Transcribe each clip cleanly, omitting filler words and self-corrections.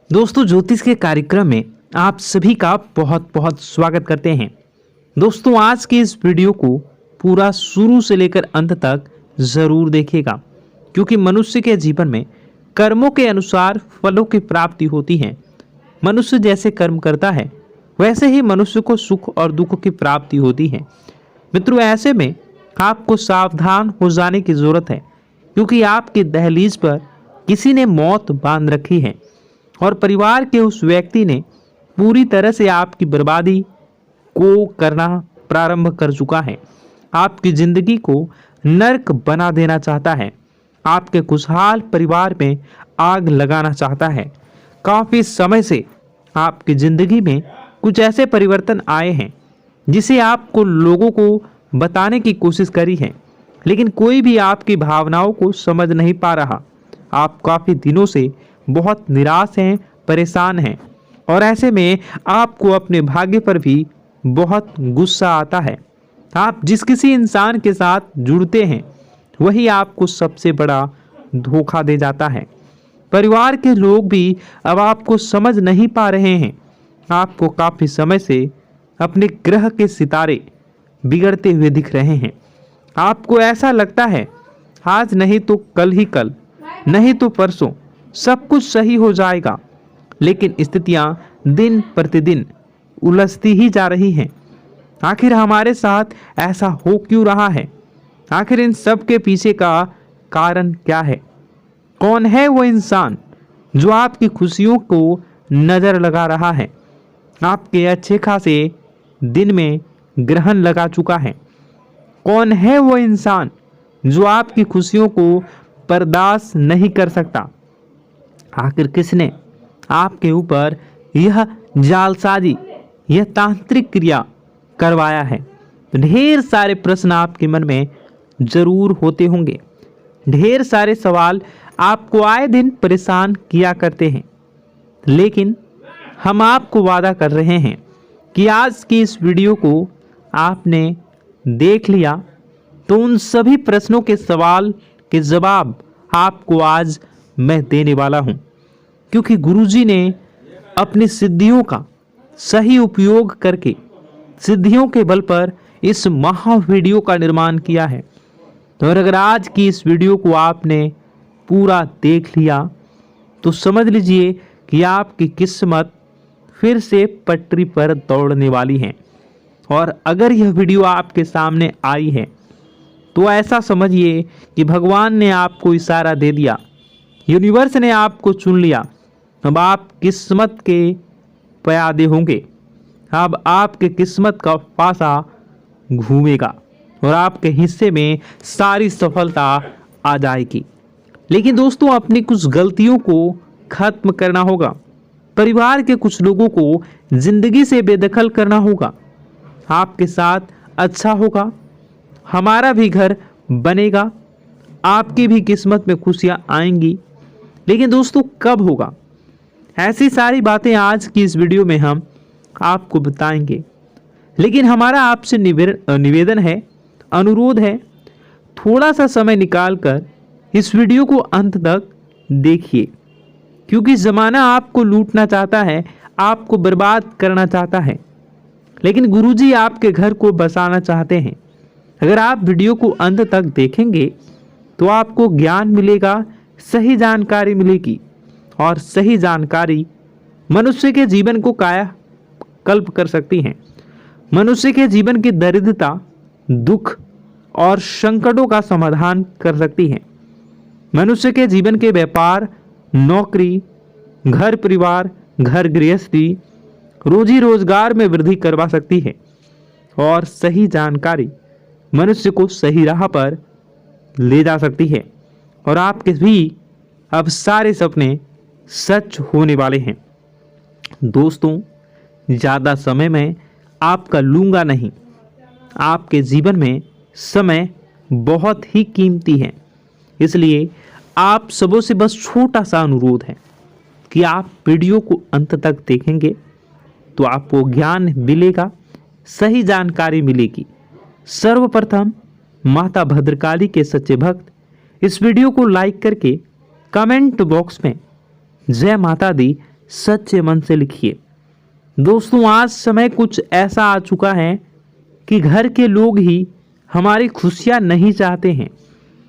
दोस्तों, ज्योतिष के कार्यक्रम में आप सभी का बहुत बहुत स्वागत करते हैं। दोस्तों, आज के इस वीडियो को पूरा शुरू से लेकर अंत तक ज़रूर देखिएगा, क्योंकि मनुष्य के जीवन में कर्मों के अनुसार फलों की प्राप्ति होती है। मनुष्य जैसे कर्म करता है वैसे ही मनुष्य को सुख और दुख की प्राप्ति होती है। मित्रों, ऐसे में आपको सावधान हो जाने की ज़रूरत है, क्योंकि आपकी दहलीज पर किसी ने मौत बांध रखी है और परिवार के उस व्यक्ति ने पूरी तरह से आपकी बर्बादी को करना प्रारंभ कर चुका है। आपकी जिंदगी को नर्क बना देना चाहता है, आपके खुशहाल परिवार में आग लगाना चाहता है। काफ़ी समय से आपकी जिंदगी में कुछ ऐसे परिवर्तन आए हैं जिसे आपको लोगों को बताने की कोशिश करी है, लेकिन कोई भी आपकी भावनाओं को समझ नहीं पा रहा। आप काफ़ी दिनों से बहुत निराश हैं, परेशान हैं और ऐसे में आपको अपने भाग्य पर भी बहुत गुस्सा आता है। आप जिस किसी इंसान के साथ जुड़ते हैं वही आपको सबसे बड़ा धोखा दे जाता है। परिवार के लोग भी अब आपको समझ नहीं पा रहे हैं। आपको काफ़ी समय से अपने ग्रह के सितारे बिगड़ते हुए दिख रहे हैं। आपको ऐसा लगता है आज नहीं तो कल ही कल, नहीं तो परसों सब कुछ सही हो जाएगा, लेकिन स्थितियां दिन प्रतिदिन उलझती ही जा रही हैं। आखिर हमारे साथ ऐसा हो क्यों रहा है? आखिर इन सब के पीछे का कारण क्या है? कौन है वो इंसान जो आपकी खुशियों को नज़र लगा रहा है, आपके अच्छे खासे दिन में ग्रहण लगा चुका है? कौन है वो इंसान जो आपकी खुशियों को बर्दाश्त नहीं कर सकता? आखिर किसने आपके ऊपर यह जालसाजी, यह तांत्रिक क्रिया करवाया है? ढेर सारे प्रश्न आपके मन में जरूर होते होंगे। ढेर सारे सवाल आपको आए दिन परेशान किया करते हैं, लेकिन हम आपको वादा कर रहे हैं कि आज की इस वीडियो को आपने देख लिया तो उन सभी प्रश्नों के सवाल के जवाब आपको आज मैं देने वाला हूं, क्योंकि गुरुजी ने अपनी सिद्धियों का सही उपयोग करके सिद्धियों के बल पर इस महा वीडियो का निर्माण किया है। और अगर आज की इस वीडियो को आपने पूरा देख लिया तो समझ लीजिए कि आपकी किस्मत फिर से पटरी पर दौड़ने वाली है। और अगर यह वीडियो आपके सामने आई है तो ऐसा समझिए कि भगवान ने आपको इशारा दे दिया, यूनिवर्स ने आपको चुन लिया। अब आप किस्मत के प्यादे होंगे। अब आपके किस्मत का पासा घूमेगा और आपके हिस्से में सारी सफलता आ जाएगी। लेकिन दोस्तों, अपनी कुछ गलतियों को खत्म करना होगा। परिवार के कुछ लोगों को जिंदगी से बेदखल करना होगा। आपके साथ अच्छा होगा, हमारा भी घर बनेगा, आपकी भी किस्मत में खुशियां आएंगी। लेकिन दोस्तों, कब होगा? ऐसी सारी बातें आज की इस वीडियो में हम आपको बताएंगे। लेकिन हमारा आपसे निवेदन है, अनुरोध है, थोड़ा सा समय निकालकर इस वीडियो को अंत तक देखिए, क्योंकि ज़माना आपको लूटना चाहता है, आपको बर्बाद करना चाहता है, लेकिन गुरुजी आपके घर को बसाना चाहते हैं। अगर आप वीडियो को अंत तक देखेंगे तो आपको ज्ञान मिलेगा, सही जानकारी मिलेगी, और सही जानकारी मनुष्य के जीवन को काया कल्प कर सकती है। मनुष्य के जीवन की दरिद्रता, दुख और संकटों का समाधान कर सकती है। मनुष्य के जीवन के व्यापार, नौकरी, घर परिवार, घर गृहस्थी, रोजी रोजगार में वृद्धि करवा सकती है। और सही जानकारी मनुष्य को सही राह पर ले जा सकती है और आपके भी अब सारे सपने सच होने वाले हैं। दोस्तों, ज़्यादा समय मैं आपका लूँगा नहीं। आपके जीवन में समय बहुत ही कीमती है, इसलिए आप सबों से बस छोटा सा अनुरोध है कि आप वीडियो को अंत तक देखेंगे तो आपको ज्ञान मिलेगा, सही जानकारी मिलेगी। सर्वप्रथम माता भद्रकाली के सच्चे भक्त इस वीडियो को लाइक करके कमेंट बॉक्स में जय माता दी सच्चे मन से लिखिए। दोस्तों, आज समय कुछ ऐसा आ चुका है कि घर के लोग ही हमारी खुशियां नहीं चाहते हैं।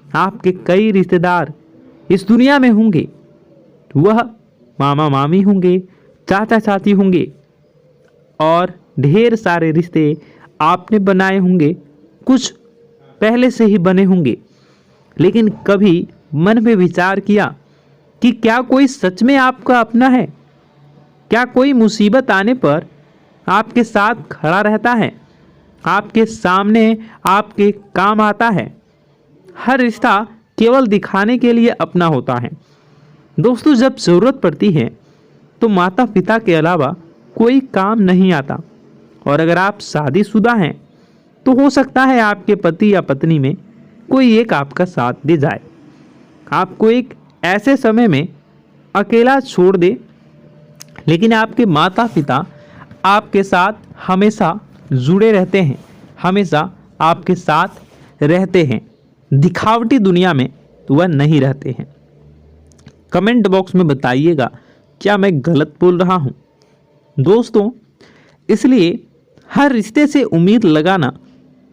आपके कई रिश्तेदार इस दुनिया में होंगे, वह मामा मामी होंगे, चाचा चाची होंगे और ढेर सारे रिश्ते आपने बनाए होंगे, कुछ पहले से ही बने होंगे। लेकिन कभी मन में विचार किया कि क्या कोई सच में आपका अपना है? क्या कोई मुसीबत आने पर आपके साथ खड़ा रहता है, आपके सामने आपके काम आता है? हर रिश्ता केवल दिखाने के लिए अपना होता है। दोस्तों, जब ज़रूरत पड़ती है तो माता पिता के अलावा कोई काम नहीं आता। और अगर आप शादीशुदा हैं तो हो सकता है आपके पति या पत्नी में कोई एक आपका साथ दे जाए, आपको एक ऐसे समय में अकेला छोड़ दे। लेकिन आपके माता पिता आपके साथ हमेशा जुड़े रहते हैं, हमेशा आपके साथ रहते हैं। दिखावटी दुनिया में तो वह नहीं रहते हैं। कमेंट बॉक्स में बताइएगा, क्या मैं गलत बोल रहा हूँ? दोस्तों, इसलिए हर रिश्ते से उम्मीद लगाना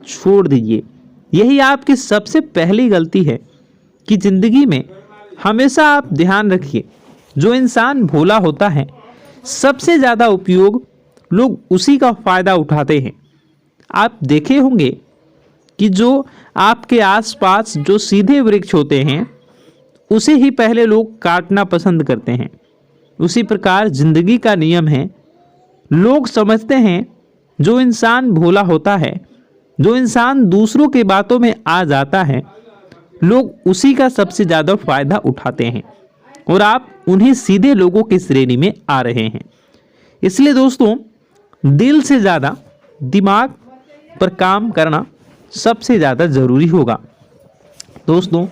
छोड़ दीजिए। यही आपकी सबसे पहली गलती है कि ज़िंदगी में हमेशा आप ध्यान रखिए, जो इंसान भोला होता है सबसे ज़्यादा उपयोग लोग उसी का फ़ायदा उठाते हैं। आप देखे होंगे कि जो आपके आसपास जो सीधे वृक्ष होते हैं उसे ही पहले लोग काटना पसंद करते हैं। उसी प्रकार ज़िंदगी का नियम है। लोग समझते हैं जो इंसान भोला होता है, जो इंसान दूसरों की बातों में आ जाता है, लोग उसी का सबसे ज़्यादा फायदा उठाते हैं और आप उन्हीं सीधे लोगों की श्रेणी में आ रहे हैं। इसलिए दोस्तों, दिल से ज़्यादा दिमाग पर काम करना सबसे ज़्यादा ज़रूरी होगा। दोस्तों,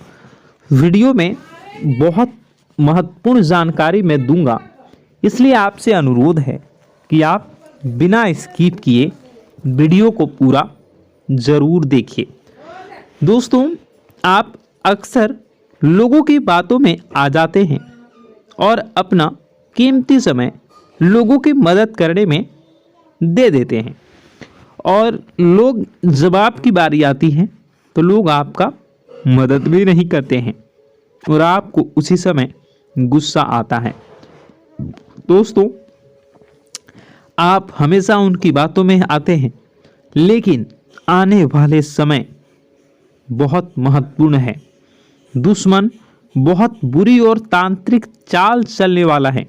वीडियो में बहुत महत्वपूर्ण जानकारी मैं दूंगा, इसलिए आपसे अनुरोध है कि आप बिना स्किप किए वीडियो को पूरा ज़रूर देखिए। दोस्तों, आप अक्सर लोगों की बातों में आ जाते हैं और अपना कीमती समय लोगों की मदद करने में दे देते हैं, और लोग जब आपकी बारी आती है तो लोग आपका मदद भी नहीं करते हैं और आपको उसी समय गुस्सा आता है। दोस्तों, आप हमेशा उनकी बातों में आते हैं, लेकिन आने वाले समय बहुत महत्वपूर्ण है। दुश्मन बहुत बुरी और तांत्रिक चाल चलने वाला है,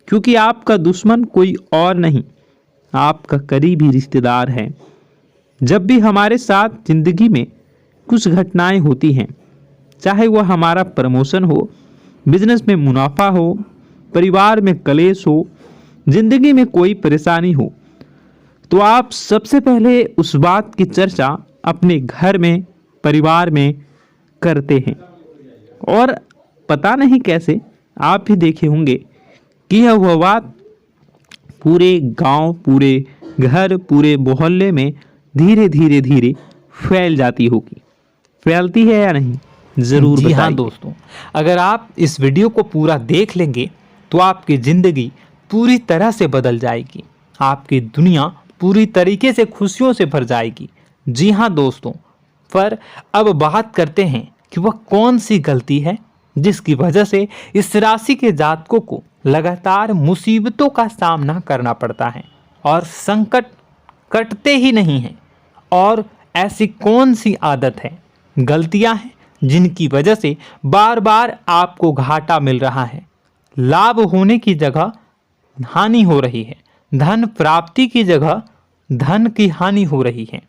क्योंकि आपका दुश्मन कोई और नहीं, आपका करीबी रिश्तेदार है। जब भी हमारे साथ जिंदगी में कुछ घटनाएं होती हैं, चाहे वह हमारा प्रमोशन हो, बिजनेस में मुनाफा हो, परिवार में कलेश हो, जिंदगी में कोई परेशानी हो, तो आप सबसे पहले उस बात की चर्चा अपने घर में, परिवार में करते हैं। और पता नहीं कैसे आप भी देखे होंगे कि यह बात पूरे गांव, पूरे घर, पूरे मोहल्ले में धीरे धीरे धीरे फैल जाती होगी। फैलती है या नहीं, ज़रूर बताइए। हाँ दोस्तों, अगर आप इस वीडियो को पूरा देख लेंगे तो आपकी ज़िंदगी पूरी तरह से बदल जाएगी, आपकी दुनिया पूरी तरीके से खुशियों से भर जाएगी। जी हाँ दोस्तों, पर अब बात करते हैं कि वह कौन सी गलती है जिसकी वजह से इस राशि के जातकों को लगातार मुसीबतों का सामना करना पड़ता है और संकट कटते ही नहीं हैं। और ऐसी कौन सी आदत है, गलतियां हैं जिनकी वजह से बार बार आपको घाटा मिल रहा है, लाभ होने की जगह हानि हो रही है, धन प्राप्ति की जगह धन की हानि हो रही है,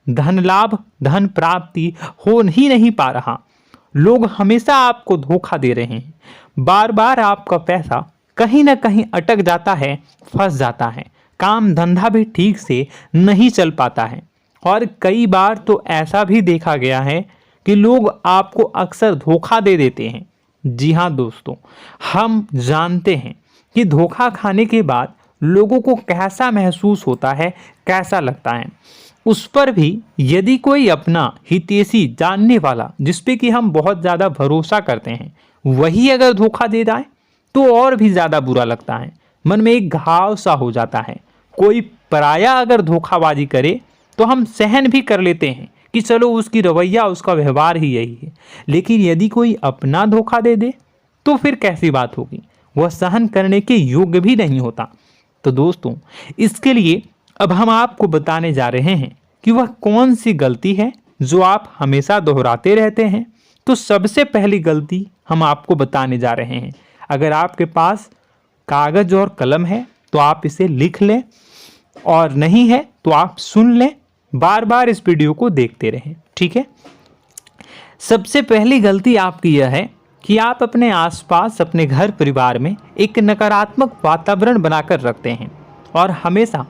धन लाभ, धन प्राप्ति हो ही नहीं पा रहा, लोग हमेशा आपको धोखा दे रहे हैं, बार बार आपका पैसा कहीं ना कहीं अटक जाता है, फंस जाता है, काम धंधा भी ठीक से नहीं चल पाता है। और कई बार तो ऐसा भी देखा गया है कि लोग आपको अक्सर धोखा दे देते हैं। जी हाँ दोस्तों, हम जानते हैं कि धोखा खाने के बाद लोगों को कैसा महसूस होता है, कैसा लगता है। उस पर भी यदि कोई अपना हितैषी जानने वाला, जिस पे कि हम बहुत ज़्यादा भरोसा करते हैं, वही अगर धोखा दे जाए तो और भी ज़्यादा बुरा लगता है। मन में एक घाव सा हो जाता है। कोई पराया अगर धोखाबाजी करे तो हम सहन भी कर लेते हैं कि चलो उसकी रवैया, उसका व्यवहार ही यही है। लेकिन यदि कोई अपना धोखा दे दे तो फिर कैसी बात होगी, वह सहन करने के योग्य भी नहीं होता। तो दोस्तों, इसके लिए अब हम आपको बताने जा रहे हैं कि वह कौन सी गलती है जो आप हमेशा दोहराते रहते हैं। तो सबसे पहली गलती हम आपको बताने जा रहे हैं। अगर आपके पास कागज और कलम है तो आप इसे लिख लें, और नहीं है तो आप सुन लें, बार बार इस वीडियो को देखते रहें, ठीक है। सबसे पहली गलती आपकी यह है कि आप अपने आसपास, अपने घर परिवार में एक नकारात्मक वातावरण बनाकर रखते हैं, और हमेशा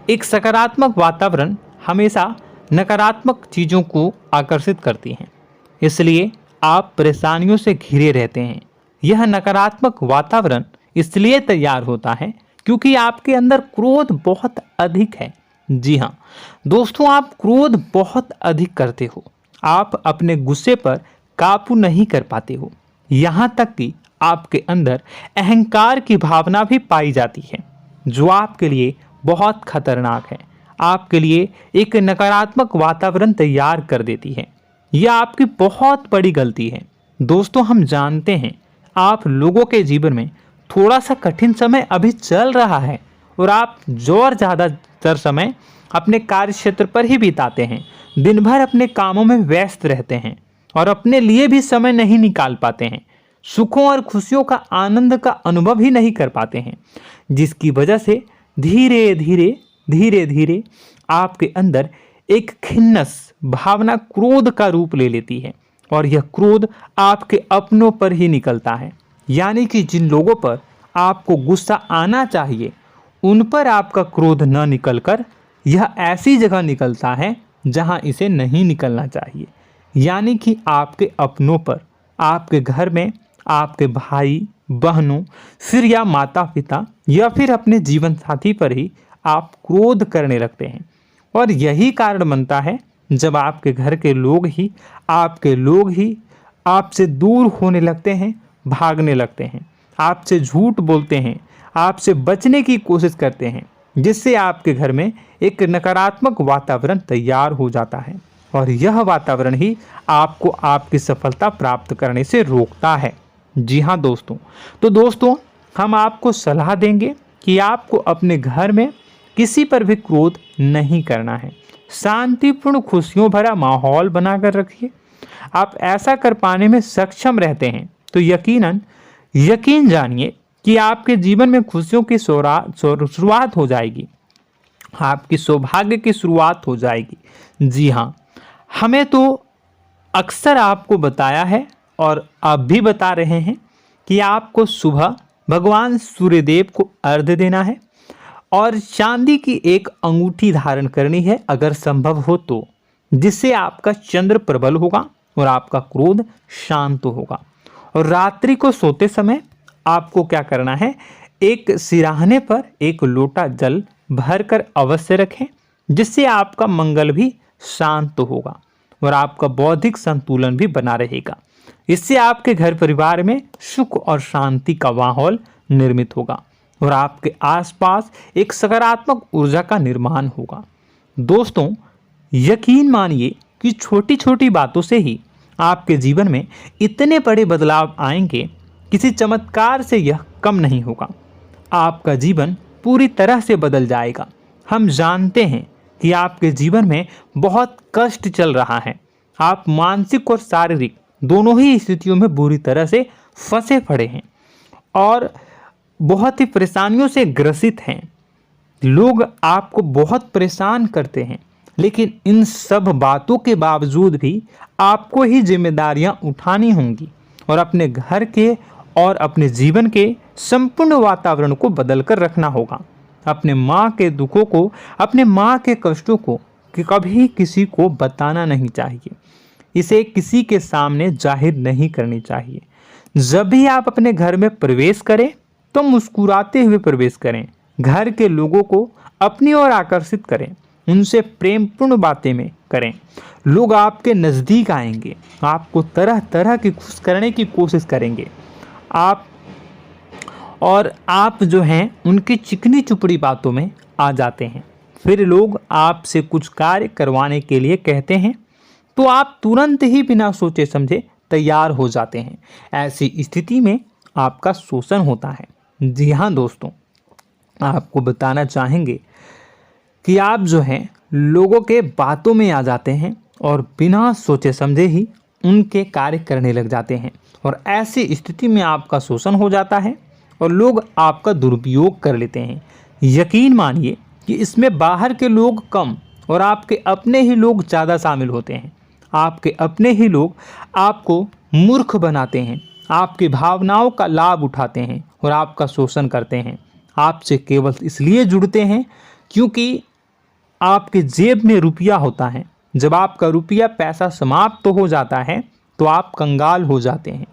एक सकारात्मक वातावरण हमेशा नकारात्मक चीज़ों को आकर्षित करती हैं। इसलिए आप परेशानियों से घिरे रहते हैं। यह नकारात्मक वातावरण इसलिए तैयार होता है क्योंकि आपके अंदर क्रोध बहुत अधिक है। जी हाँ दोस्तों, आप क्रोध बहुत अधिक करते हो। आप अपने गुस्से पर काबू नहीं कर पाते हो। यहाँ तक कि आपके अंदर अहंकार की भावना भी पाई जाती है, जो आपके लिए बहुत खतरनाक है। आपके लिए एक नकारात्मक वातावरण तैयार कर देती है। यह आपकी बहुत बड़ी गलती है। दोस्तों, हम जानते हैं आप लोगों के जीवन में थोड़ा सा कठिन समय अभी चल रहा है, और आप ज़्यादातर समय अपने कार्य क्षेत्र पर ही बिताते हैं। दिन भर अपने कामों में व्यस्त रहते हैं और अपने लिए भी समय नहीं निकाल पाते हैं। सुखों और खुशियों का आनंद का अनुभव ही नहीं कर पाते हैं, जिसकी वजह से धीरे धीरे आपके अंदर एक खिन्नस भावना क्रोध का रूप ले लेती है, और यह क्रोध आपके अपनों पर ही निकलता है। यानी कि जिन लोगों पर आपको गुस्सा आना चाहिए उन पर आपका क्रोध न निकलकर यह ऐसी जगह निकलता है जहां इसे नहीं निकलना चाहिए। यानी कि आपके अपनों पर, आपके घर में, आपके भाई बहनों, फिर या माता पिता, या फिर अपने जीवन साथी पर ही आप क्रोध करने लगते हैं। और यही कारण बनता है जब आपके घर के लोग ही आपसे दूर होने लगते हैं, भागने लगते हैं, आपसे झूठ बोलते हैं, आपसे बचने की कोशिश करते हैं, जिससे आपके घर में एक नकारात्मक वातावरण तैयार हो जाता है, और यह वातावरण ही आपको आपकी सफलता प्राप्त करने से रोकता है। जी हाँ दोस्तों, तो दोस्तों हम आपको सलाह देंगे कि आपको अपने घर में किसी पर भी क्रोध नहीं करना है। शांतिपूर्ण खुशियों भरा माहौल बनाकर रखिए। आप ऐसा कर पाने में सक्षम रहते हैं तो यकीन जानिए कि आपके जीवन में खुशियों की शुरुआत हो जाएगी, आपकी सौभाग्य की शुरुआत हो जाएगी। जी हाँ, हमें तो अक्सर आपको बताया है और अब भी बता रहे हैं कि आपको सुबह भगवान सूर्यदेव को अर्घ्य देना है, और चांदी की एक अंगूठी धारण करनी है अगर संभव हो तो, जिससे आपका चंद्र प्रबल होगा और आपका क्रोध शांत होगा। और रात्रि को सोते समय आपको क्या करना है, एक सिराहने पर एक लोटा जल भरकर अवश्य रखें, जिससे आपका मंगल भी शांत होगा और आपका बौद्धिक संतुलन भी बना रहेगा। इससे आपके घर परिवार में सुख और शांति का माहौल निर्मित होगा और आपके आसपास एक सकारात्मक ऊर्जा का निर्माण होगा। दोस्तों, यकीन मानिए कि छोटी छोटी बातों से ही आपके जीवन में इतने बड़े बदलाव आएंगे, किसी चमत्कार से यह कम नहीं होगा। आपका जीवन पूरी तरह से बदल जाएगा। हम जानते हैं कि आपके जीवन में बहुत कष्ट चल रहा है। आप मानसिक और शारीरिक दोनों ही स्थितियों में बुरी तरह से फंसे पड़े हैं और बहुत ही परेशानियों से ग्रसित हैं। लोग आपको बहुत परेशान करते हैं, लेकिन इन सब बातों के बावजूद भी आपको ही जिम्मेदारियां उठानी होंगी और अपने घर के और अपने जीवन के संपूर्ण वातावरण को बदल कर रखना होगा। अपने माँ के दुखों को, अपने माँ के कष्टों को कभी किसी को बताना नहीं चाहिए। इसे किसी के सामने जाहिर नहीं करनी चाहिए। जब भी आप अपने घर में प्रवेश करें तो मुस्कुराते हुए प्रवेश करें। घर के लोगों को अपनी ओर आकर्षित करें, उनसे प्रेमपूर्ण बातें में करें। लोग आपके नज़दीक आएंगे, आपको तरह तरह की खुश करने की कोशिश करेंगे। आप और आप जो हैं उनकी चिकनी चुपड़ी बातों में आ जाते हैं। फिर लोग आपसे कुछ कार्य करवाने के लिए कहते हैं तो आप तुरंत ही बिना सोचे समझे तैयार हो जाते हैं। ऐसी स्थिति में आपका शोषण होता है। जी हाँ दोस्तों, आपको बताना चाहेंगे कि आप जो हैं लोगों के बातों में आ जाते हैं और बिना सोचे समझे ही उनके कार्य करने लग जाते हैं, और ऐसी स्थिति में आपका शोषण हो जाता है और लोग आपका दुरुपयोग कर लेते हैं। यकीन मानिए कि इसमें बाहर के लोग कम और आपके अपने ही लोग ज़्यादा शामिल होते हैं। आपके अपने ही लोग आपको मूर्ख बनाते हैं, आपकी भावनाओं का लाभ उठाते हैं और आपका शोषण करते हैं। आपसे केवल इसलिए जुड़ते हैं क्योंकि आपके जेब में रुपया होता है। जब आपका रुपया पैसा समाप्त हो जाता है तो आप कंगाल हो जाते हैं,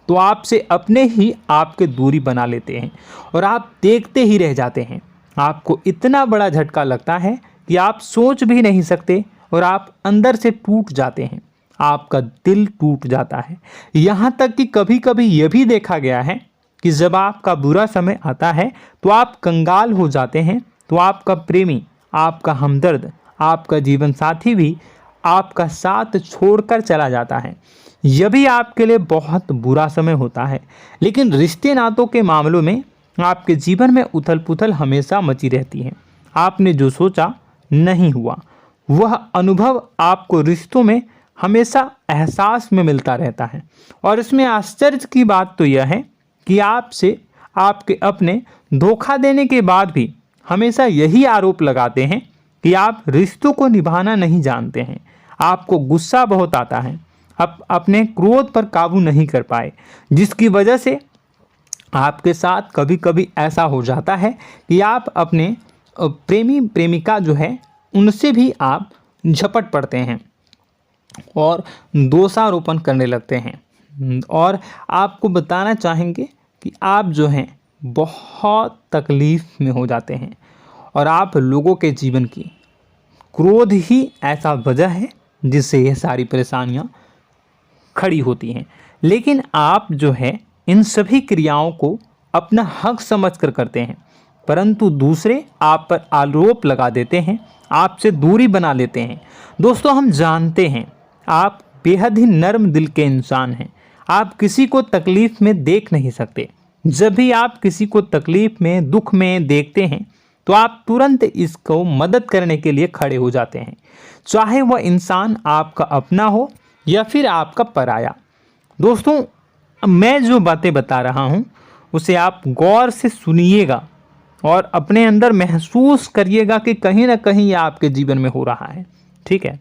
तो आपसे अपने ही आपके दूरी बना लेते हैं और आप देखते ही रह जाते हैं। आपको इतना बड़ा झटका लगता है कि आप सोच भी नहीं सकते और आप अंदर से टूट जाते हैं। आपका दिल टूट जाता है। यहाँ तक कि कभी कभी यह भी देखा गया है कि जब आपका बुरा समय आता है तो आप कंगाल हो जाते हैं, तो आपका प्रेमी, आपका हमदर्द, आपका जीवन साथी भी आपका साथ छोड़कर चला जाता है। यह भी आपके लिए बहुत बुरा समय होता है। लेकिन रिश्ते नातों के मामलों में आपके जीवन में उथल पुथल हमेशा मची रहती है। आपने जो सोचा नहीं हुआ, वह अनुभव आपको रिश्तों में हमेशा एहसास में मिलता रहता है। और इसमें आश्चर्य की बात तो यह है कि आपसे आपके अपने धोखा देने के बाद भी हमेशा यही आरोप लगाते हैं कि आप रिश्तों को निभाना नहीं जानते हैं। आपको गुस्सा बहुत आता है, आप अपने क्रोध पर काबू नहीं कर पाए, जिसकी वजह से आपके साथ कभी कभी ऐसा हो जाता है कि आप अपने प्रेमी प्रेमिका जो है उनसे भी आप झपट पड़ते हैं और दोषारोपण करने लगते हैं। और आपको बताना चाहेंगे कि आप जो हैं बहुत तकलीफ़ में हो जाते हैं और आप लोगों के जीवन की क्रोध ही ऐसा वजह है जिससे ये सारी परेशानियां खड़ी होती हैं। लेकिन आप जो है इन सभी क्रियाओं को अपना हक समझकर करते हैं, परंतु दूसरे आप पर आरोप लगा देते हैं, आपसे दूरी बना लेते हैं। दोस्तों, हम जानते हैं आप बेहद ही नर्म दिल के इंसान हैं। आप किसी को तकलीफ़ में देख नहीं सकते। जब भी आप किसी को तकलीफ़ में, दुख में देखते हैं तो आप तुरंत इसको मदद करने के लिए खड़े हो जाते हैं, चाहे वह इंसान आपका अपना हो या फिर आपका पराया। दोस्तों, मैं जो बातें बता रहा हूँ उसे आप गौर से सुनिएगा और अपने अंदर महसूस करिएगा कि कहीं ना कहीं ये आपके जीवन में हो रहा है। ठीक है,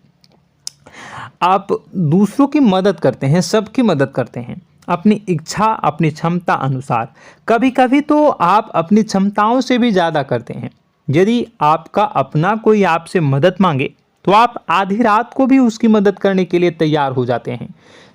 आप दूसरों की मदद करते हैं, सबकी मदद करते हैं अपनी इच्छा, अपनी क्षमता अनुसार। कभी कभी तो आप अपनी क्षमताओं से भी ज़्यादा करते हैं। यदि आपका अपना कोई आपसे मदद मांगे तो आप आधी रात को भी उसकी मदद करने के लिए तैयार हो जाते हैं।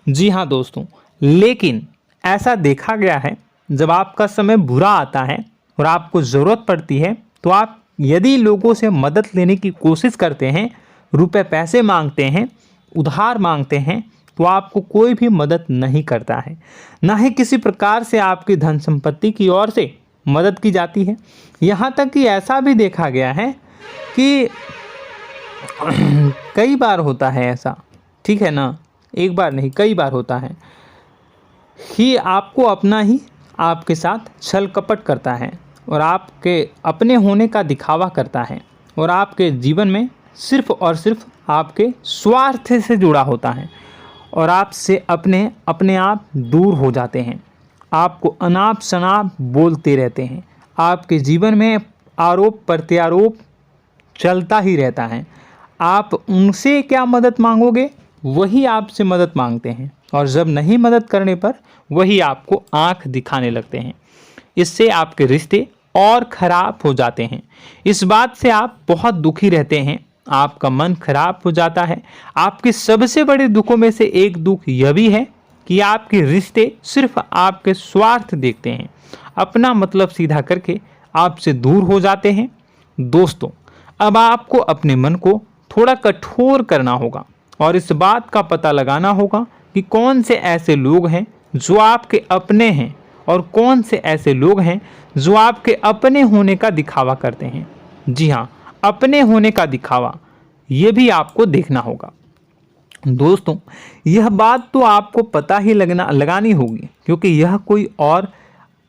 जी हाँ दोस्तों, लेकिन ऐसा देखा गया है जब आपका समय बुरा आता है और आपको ज़रूरत पड़ती है तो आप यदि लोगों से मदद लेने की कोशिश करते हैं, रुपए पैसे मांगते हैं, उधार मांगते हैं, तो आपको कोई भी मदद नहीं करता है। ना ही किसी प्रकार से आपकी धन संपत्ति की ओर से मदद की जाती है। यहाँ तक कि ऐसा भी देखा गया है कि कई बार होता है ऐसा, ठीक है ना, एक बार नहीं कई बार होता है कि आपको अपना ही आपके साथ छल कपट करता है और आपके अपने होने का दिखावा करता है और आपके जीवन में सिर्फ और सिर्फ आपके स्वार्थ से जुड़ा होता है और आपसे अपने आप दूर हो जाते हैं। आपको अनाप शनाप बोलते रहते हैं। आपके जीवन में आरोप प्रत्यारोप चलता ही रहता है। आप उनसे क्या मदद मांगोगे, वही आपसे मदद मांगते हैं और जब नहीं मदद करने पर वही आपको आंख दिखाने लगते हैं। इससे आपके रिश्ते और ख़राब हो जाते हैं। इस बात से आप बहुत दुखी रहते हैं, आपका मन खराब हो जाता है। आपके सबसे बड़े दुखों में से एक दुख यह भी है कि आपके रिश्ते सिर्फ आपके स्वार्थ देखते हैं, अपना मतलब सीधा करके आपसे दूर हो जाते हैं। दोस्तों, अब आपको अपने मन को थोड़ा कठोर करना होगा और इस बात का पता लगाना होगा कि कौन से ऐसे लोग हैं जो आपके अपने हैं और कौन से ऐसे लोग हैं जो आपके अपने होने का दिखावा करते हैं। जी हाँ, अपने होने का दिखावा, ये भी आपको देखना होगा। दोस्तों, यह बात तो आपको पता ही लगानी होगी, क्योंकि यह कोई और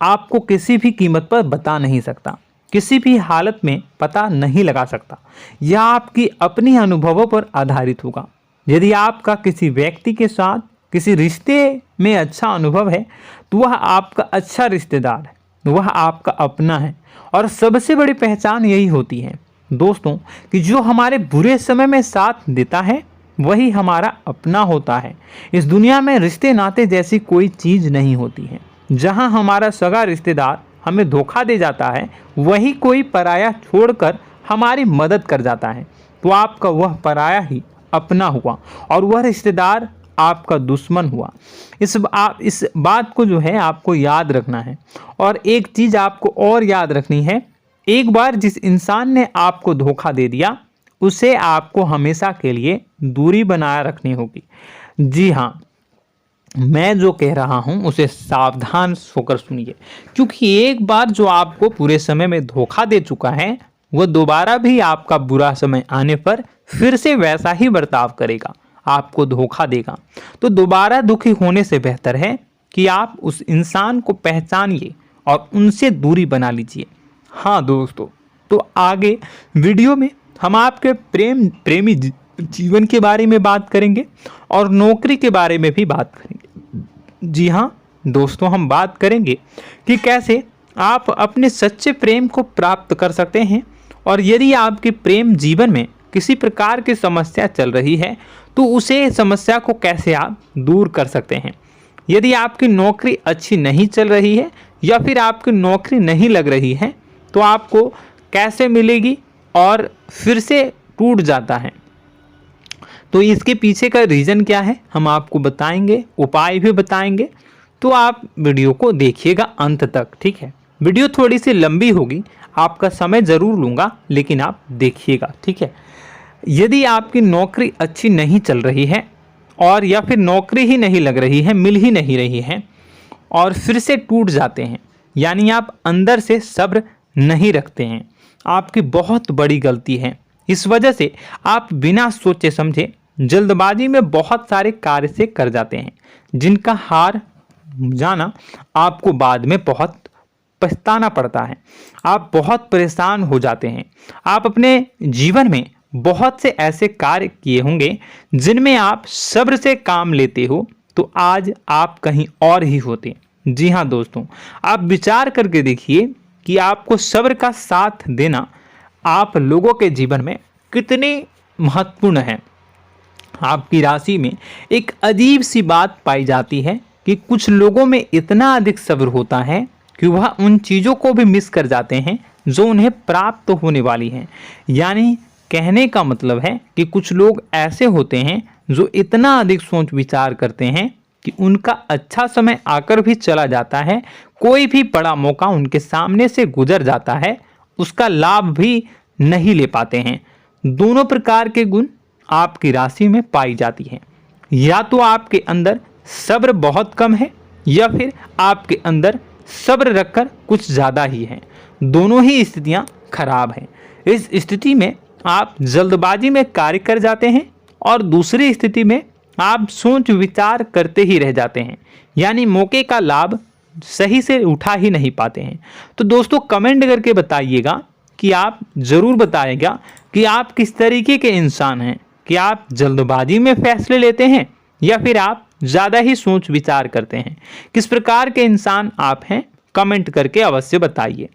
आपको किसी भी कीमत पर बता नहीं सकता, किसी भी हालत में पता नहीं लगा सकता। यह आपकी अपनी अनुभवों पर आधारित होगा। यदि आपका किसी व्यक्ति के साथ किसी रिश्ते में अच्छा अनुभव है तो वह आपका अच्छा रिश्तेदार है, वह आपका अपना है। और सबसे बड़ी पहचान यही होती है दोस्तों कि जो हमारे बुरे समय में साथ देता है वही हमारा अपना होता है। इस दुनिया में रिश्ते नाते जैसी कोई चीज़ नहीं होती है। जहां हमारा सगा रिश्तेदार हमें धोखा दे जाता है, वही कोई पराया छोड़कर हमारी मदद कर जाता है, तो आपका वह पराया ही अपना हुआ और वह रिश्तेदार आपका दुश्मन हुआ। इस बात को जो है आपको याद रखना है। और एक चीज़ आपको और याद रखनी है, एक बार जिस इंसान ने आपको धोखा दे दिया उसे आपको हमेशा के लिए दूरी बनाए रखनी होगी। जी हाँ, मैं जो कह रहा हूं उसे सावधान होकर सुनिए, क्योंकि एक बार जो आपको पूरे समय में धोखा दे चुका है वह दोबारा भी आपका बुरा समय आने पर फिर से वैसा ही बर्ताव करेगा, आपको धोखा देगा। तो दोबारा दुखी होने से बेहतर है कि आप उस इंसान को पहचानिए और उनसे दूरी बना लीजिए। हाँ दोस्तों, तो आगे वीडियो में हम आपके प्रेमी जीवन के बारे में बात करेंगे और नौकरी के बारे में भी बात करेंगे। जी हाँ दोस्तों, हम बात करेंगे कि कैसे आप अपने सच्चे प्रेम को प्राप्त कर सकते हैं, और यदि आपके प्रेम जीवन में किसी प्रकार की समस्या चल रही है तो उसे समस्या को कैसे आप दूर कर सकते हैं। यदि आपकी नौकरी अच्छी नहीं चल रही है या फिर आपकी नौकरी नहीं लग रही है तो आपको कैसे मिलेगी और फिर से टूट जाता है, तो इसके पीछे का रीज़न क्या है हम आपको बताएंगे, उपाय भी बताएंगे। तो आप वीडियो को देखिएगा अंत तक, ठीक है। वीडियो थोड़ी सी लंबी होगी, आपका समय ज़रूर लूँगा, लेकिन आप देखिएगा, ठीक है। यदि आपकी नौकरी अच्छी नहीं चल रही है और या फिर नौकरी ही नहीं लग रही है, मिल ही नहीं रही है और फिर से टूट जाते हैं, यानी आप अंदर से सब्र नहीं रखते हैं, आपकी बहुत बड़ी गलती है। इस वजह से आप बिना सोचे समझे जल्दबाजी में बहुत सारे कार्य से कर जाते हैं, जिनका हार जाना आपको बाद में बहुत पछताना पड़ता है। आप बहुत परेशान हो जाते हैं। आप अपने जीवन में बहुत से ऐसे कार्य किए होंगे जिनमें आप सब्र से काम लेते हो, तो आज आप कहीं और ही होते। जी हाँ दोस्तों, आप विचार करके देखिए कि आपको सब्र का साथ देना आप लोगों के जीवन में कितने महत्वपूर्ण है। आपकी राशि में एक अजीब सी बात पाई जाती है कि कुछ लोगों में इतना अधिक सब्र होता है कि वह उन चीज़ों को भी मिस कर जाते हैं जो उन्हें प्राप्त होने वाली हैं। यानी कहने का मतलब है कि कुछ लोग ऐसे होते हैं जो इतना अधिक सोच विचार करते हैं कि उनका अच्छा समय आकर भी चला जाता है, कोई भी बड़ा मौका उनके सामने से गुजर जाता है, उसका लाभ भी नहीं ले पाते हैं। दोनों प्रकार के गुण आपकी राशि में पाई जाती हैं। या तो आपके अंदर सब्र बहुत कम है या फिर आपके अंदर सब्र रखकर कुछ ज़्यादा ही है। दोनों ही स्थितियां खराब हैं। इस स्थिति में आप जल्दबाजी में कार्य कर जाते हैं और दूसरी स्थिति में आप सोच विचार करते ही रह जाते हैं, यानी मौके का लाभ सही से उठा ही नहीं पाते हैं। तो दोस्तों कमेंट करके बताइएगा कि आप ज़रूर बताइएगा कि आप किस तरीके के इंसान हैं, कि आप जल्दबाजी में फैसले लेते हैं या फिर आप ज़्यादा ही सोच विचार करते हैं। किस प्रकार के इंसान आप हैं, कमेंट करके अवश्य बताइए।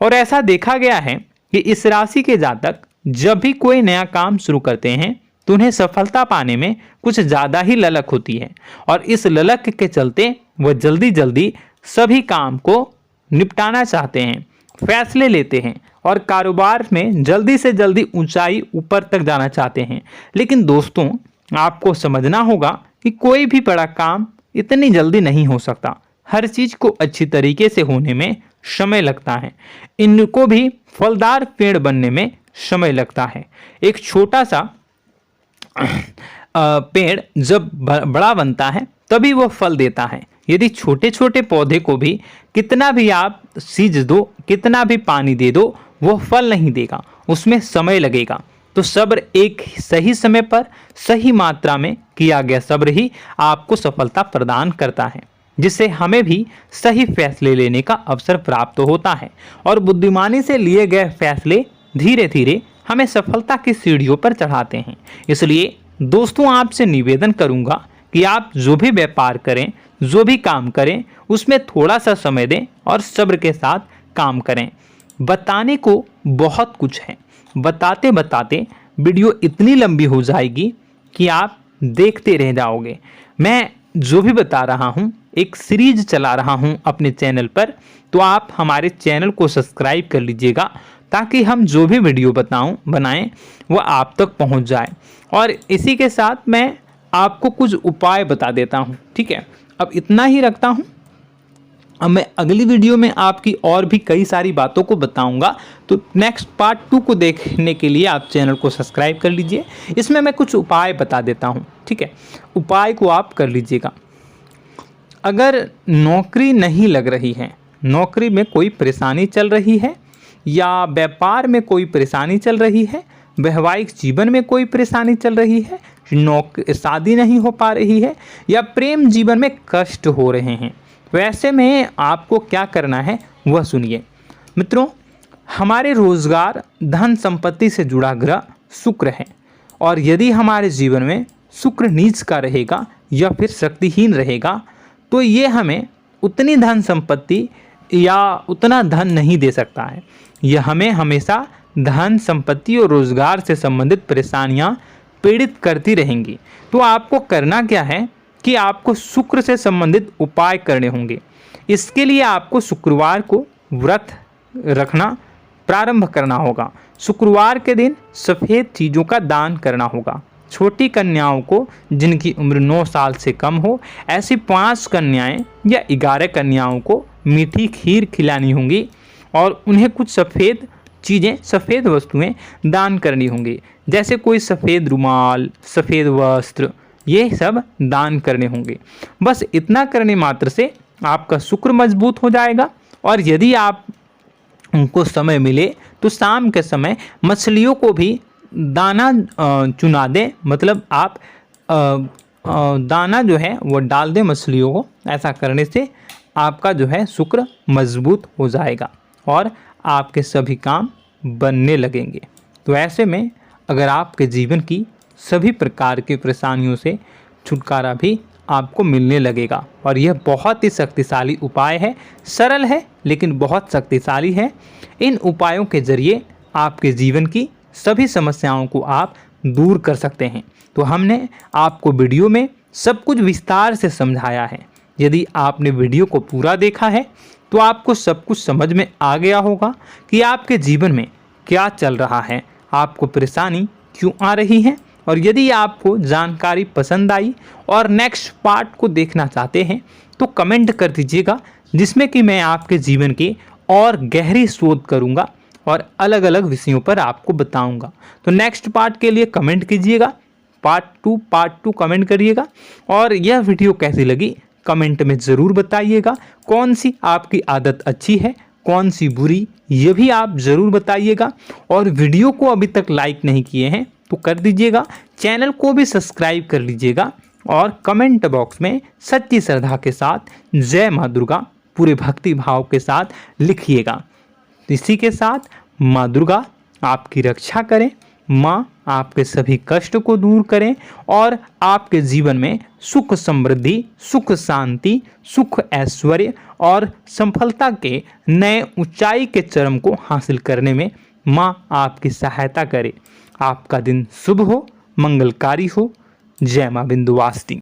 और ऐसा देखा गया है कि इस राशि के जातक जब भी कोई नया काम शुरू करते हैं तो उन्हें सफलता पाने में कुछ ज़्यादा ही ललक होती है, और इस ललक के चलते वह जल्दी जल्दी सभी काम को निपटाना चाहते हैं, फैसले लेते हैं और कारोबार में जल्दी से जल्दी ऊंचाई ऊपर तक जाना चाहते हैं। लेकिन दोस्तों आपको समझना होगा कि कोई भी बड़ा काम इतनी जल्दी नहीं हो सकता। हर चीज़ को अच्छी तरीके से होने में समय लगता है। इनको भी फलदार पेड़ बनने में समय लगता है। एक छोटा सा पेड़ जब बड़ा बनता है तभी वो फल देता है। यदि छोटे छोटे पौधे को भी कितना भी आप सींच दो, कितना भी पानी दे दो, वो फल नहीं देगा, उसमें समय लगेगा। तो सब्र, एक सही समय पर सही मात्रा में किया गया सब्र ही आपको सफलता प्रदान करता है, जिससे हमें भी सही फैसले लेने का अवसर प्राप्त होता है। और बुद्धिमानी से लिए गए फैसले धीरे धीरे हमें सफलता की सीढ़ियों पर चढ़ाते हैं। इसलिए दोस्तों, आपसे निवेदन करूंगा कि आप जो भी व्यापार करें, जो भी काम करें, उसमें थोड़ा सा समय दें और सब्र के साथ काम करें। बताने को बहुत कुछ है, बताते बताते वीडियो इतनी लंबी हो जाएगी कि आप देखते रह जाओगे। मैं जो भी बता रहा हूँ, एक सीरीज चला रहा हूँ अपने चैनल पर, तो आप हमारे चैनल को सब्सक्राइब कर लीजिएगा ताकि हम जो भी वीडियो बनाएं वो आप तक पहुँच जाए। और इसी के साथ मैं आपको कुछ उपाय बता देता हूँ। ठीक है, अब इतना ही रखता हूँ। अब मैं अगली वीडियो में आपकी और भी कई सारी बातों को बताऊंगा। तो नेक्स्ट पार्ट 2 को देखने के लिए आप चैनल को सब्सक्राइब कर लीजिए। इसमें मैं कुछ उपाय बता देता हूं। ठीक है, उपाय को आप कर लीजिएगा। अगर नौकरी नहीं लग रही है, नौकरी में कोई परेशानी चल रही है, या व्यापार में कोई परेशानी चल रही है, वैवाहिक जीवन में कोई परेशानी चल रही है, शादी नहीं हो पा रही है, या प्रेम जीवन में कष्ट हो रहे हैं, वैसे में आपको क्या करना है वह सुनिए। मित्रों, हमारे रोजगार, धन संपत्ति से जुड़ा ग्रह शुक्र है, और यदि हमारे जीवन में शुक्र नीच का रहेगा या फिर शक्तिहीन रहेगा तो ये हमें उतनी धन संपत्ति या उतना धन नहीं दे सकता है। यह हमें हमेशा धन संपत्ति और रोजगार से संबंधित परेशानियां पीड़ित करती रहेंगी। तो आपको करना क्या है कि आपको शुक्र से संबंधित उपाय करने होंगे। इसके लिए आपको शुक्रवार को व्रत रखना प्रारंभ करना होगा। शुक्रवार के दिन सफ़ेद चीज़ों का दान करना होगा। छोटी कन्याओं को, जिनकी उम्र 9 साल से कम हो, ऐसी 5 कन्याएं या 11 कन्याओं को मीठी खीर खिलानी होंगी और उन्हें कुछ सफ़ेद चीज़ें, सफ़ेद वस्तुएं दान करनी होंगी, जैसे कोई सफ़ेद रुमाल, सफ़ेद वस्त्र, ये सब दान करने होंगे। बस इतना करने मात्र से आपका शुक्र मजबूत हो जाएगा। और यदि आप उनको समय मिले तो शाम के समय मछलियों को भी दाना चुना दें, मतलब आप दाना जो है वो डाल दें मछलियों को। ऐसा करने से आपका जो है शुक्र मजबूत हो जाएगा और आपके सभी काम बनने लगेंगे। तो ऐसे में अगर आपके जीवन की सभी प्रकार की परेशानियों से छुटकारा भी आपको मिलने लगेगा। और यह बहुत ही शक्तिशाली उपाय है, सरल है लेकिन बहुत शक्तिशाली है। इन उपायों के जरिए आपके जीवन की सभी समस्याओं को आप दूर कर सकते हैं। तो हमने आपको वीडियो में सब कुछ विस्तार से समझाया है। यदि आपने वीडियो को पूरा देखा है तो आपको सब कुछ समझ में आ गया होगा कि आपके जीवन में क्या चल रहा है, आपको परेशानी क्यों आ रही है। और यदि आपको जानकारी पसंद आई और नेक्स्ट पार्ट को देखना चाहते हैं तो कमेंट कर दीजिएगा, जिसमें कि मैं आपके जीवन की और गहरी शोध करूंगा और अलग अलग विषयों पर आपको बताऊंगा। तो नेक्स्ट पार्ट के लिए कमेंट कीजिएगा, पार्ट टू कमेंट करिएगा। और यह वीडियो कैसी लगी कमेंट में ज़रूर बताइएगा। कौन सी आपकी आदत अच्छी है, कौन सी बुरी, ये भी आप ज़रूर बताइएगा। और वीडियो को अभी तक लाइक नहीं किए हैं तो कर दीजिएगा, चैनल को भी सब्सक्राइब कर लीजिएगा और कमेंट बॉक्स में सच्ची श्रद्धा के साथ जय माँ दुर्गा पूरे भक्ति भाव के साथ लिखिएगा। इसी के साथ माँ दुर्गा आपकी रक्षा करें, माँ आपके सभी कष्ट को दूर करें और आपके जीवन में सुख समृद्धि, सुख शांति, सुख ऐश्वर्य और सफलता के नए ऊंचाई के चरम को हासिल करने में माँ आपकी सहायता करे। आपका दिन शुभ हो, मंगलकारी हो। जय माँ विंध्यवासिनी।